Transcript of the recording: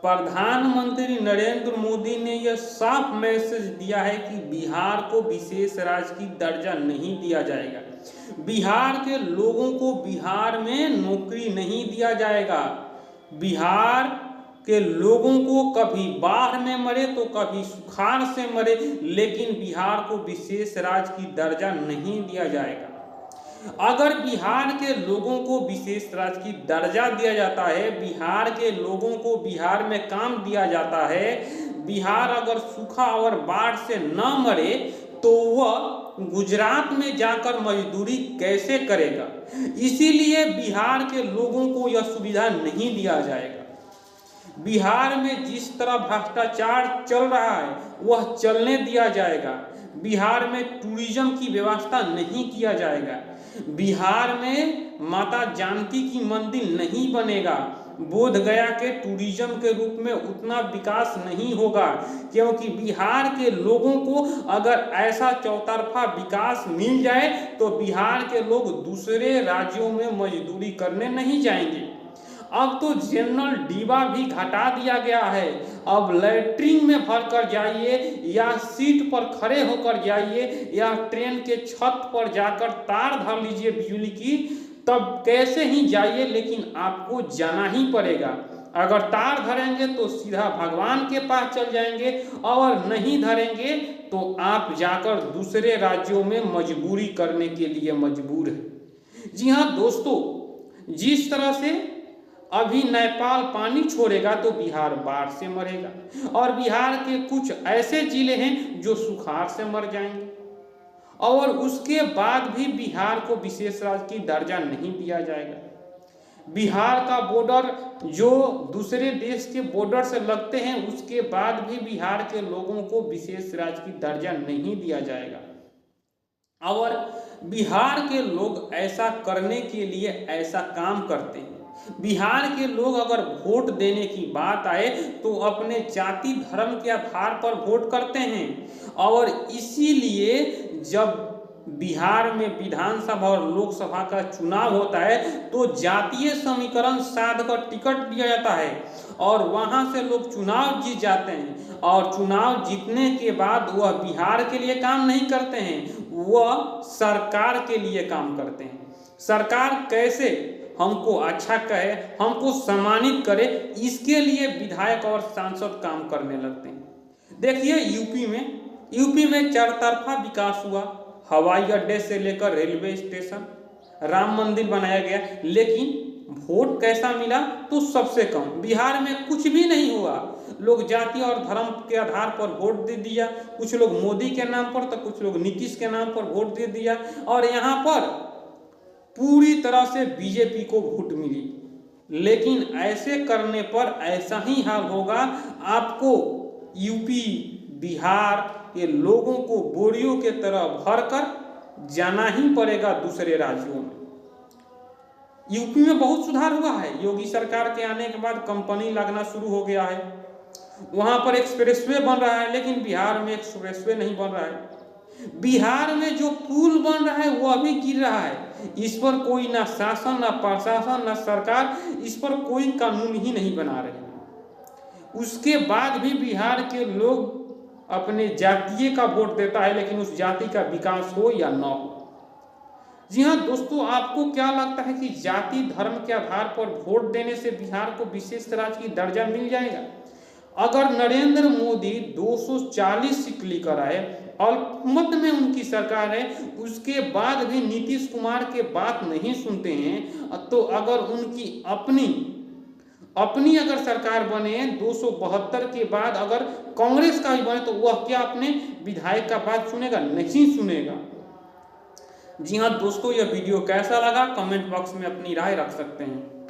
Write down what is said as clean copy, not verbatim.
प्रधानमंत्री नरेंद्र मोदी ने यह साफ मैसेज दिया है कि बिहार को विशेष राज्य की दर्जा नहीं दिया जाएगा। बिहार के लोगों को बिहार में नौकरी नहीं दिया जाएगा। बिहार के लोगों को कभी बाढ़ में मरे तो कभी सुखाड़ से मरे, लेकिन बिहार को विशेष राज्य की दर्जा नहीं दिया जाएगा। अगर बिहार के लोगों को विशेष राज्य की दर्जा दिया जाता है, बिहार के लोगों को बिहार में काम दिया जाता है, बिहार अगर सूखा और बाढ़ से न मरे तो वह गुजरात में जाकर मजदूरी कैसे करेगा? इसीलिए बिहार के लोगों को यह सुविधा नहीं दिया जाएगा। बिहार में जिस तरह भ्रष्टाचार चल रहा है वह चलने दिया जाएगा। बिहार में टूरिज्म की व्यवस्था नहीं किया जाएगा। बिहार में माता जानकी की मंदिर नहीं बनेगा। बोध गया के टूरिज्म के रूप में उतना विकास नहीं होगा, क्योंकि बिहार के लोगों को अगर ऐसा चौतरफा विकास मिल जाए तो बिहार के लोग दूसरे राज्यों में मजदूरी करने नहीं जाएंगे। अब तो जनरल डिब्बा भी घटा दिया गया है। अब लैट्रिन में भर कर जाइए या सीट पर खड़े होकर जाइए या ट्रेन के छत पर जाकर तार धर लीजिए बिजली की, तब कैसे ही जाइए, लेकिन आपको जाना ही पड़ेगा। अगर तार धरेंगे तो सीधा भगवान के पास चल जाएंगे, और नहीं धरेंगे तो आप जाकर दूसरे राज्यों में मजबूरी करने के लिए मजबूर हैं। जी हाँ दोस्तों, जिस तरह से अभी नेपाल पानी छोड़ेगा तो बिहार बाढ़ से मरेगा, और बिहार के कुछ ऐसे जिले हैं जो सुखाड़ से मर जाएंगे, और उसके बाद भी बिहार को विशेष राज्य की दर्जा नहीं दिया जाएगा। बिहार का बॉर्डर जो दूसरे देश के बॉर्डर से लगते हैं, उसके बाद भी बिहार के लोगों को विशेष राज्य की दर्जा नहीं दिया जाएगा। और बिहार के लोग ऐसा करने के लिए ऐसा काम करते हैं। बिहार के लोग अगर वोट देने की बात आए तो अपने जाति धर्म के आधार पर वोट करते हैं, और इसीलिए जब बिहार में विधानसभा और लोकसभा का चुनाव होता है तो जातीय समीकरण साध कर टिकट दिया जाता है, और वहां से लोग चुनाव जीत जाते हैं। और चुनाव जीतने के बाद वह बिहार के लिए काम नहीं करते हैं, वह सरकार के लिए काम करते हैं। सरकार कैसे हमको अच्छा कहे, हमको सम्मानित करे, इसके लिए विधायक और सांसद काम करने लगते हैं। देखिए यूपी में चरतरफा विकास हुआ। हवाई अड्डे से लेकर रेलवे स्टेशन, राम मंदिर बनाया गया, लेकिन वोट कैसा मिला? तो सबसे कम। बिहार में कुछ भी नहीं हुआ। लोग जाति और धर्म के आधार पर वोट दे दिया। कुछ लोग मोदी के नाम पर तो कुछ लोग नीतीश के नाम पर वोट दे दिया, और यहाँ पर पूरी तरह से बीजेपी को वोट मिली। लेकिन ऐसे करने पर ऐसा ही हाल होगा। आपको यूपी बिहार के लोगों को बोरियों के तरह भरकर जाना ही पड़ेगा दूसरे राज्यों में। यूपी में बहुत सुधार हुआ है। योगी सरकार के आने के बाद कंपनी लगना शुरू हो गया है। वहां पर एक्सप्रेसवे बन रहा है, लेकिन बिहार में एक्सप्रेसवे नहीं बन रहा है। बिहार में जो पुल बन रहा है वो अभी गिर रहा है। इस पर कोई ना शासन, ना प्रशासन, ना सरकार इस पर कोई कानून ही नहीं बना रहे। उसके बाद भी बिहार के लोग अपने जातीय का वोट देता है, लेकिन उस जाति का विकास हो या न हो। जी हाँ दोस्तों, आपको क्या लगता है कि जाति धर्म के आधार पर वोट देने से बिहार को विशेष राज्य की दर्जा मिल जाएगा? अगर नरेंद्र मोदी 240 सीट लेकर आए, अल्पमत में उनकी सरकार है, उसके बाद भी नीतीश कुमार के बात नहीं सुनते हैं, तो अगर उनकी अपनी अगर सरकार बने 272 के बाद, अगर कांग्रेस का भी बने, तो वह क्या अपने विधायक का बात सुनेगा? नहीं सुनेगा। जी हाँ दोस्तों, यह वीडियो कैसा लगा कमेंट बॉक्स में अपनी राय रख सकते हैं।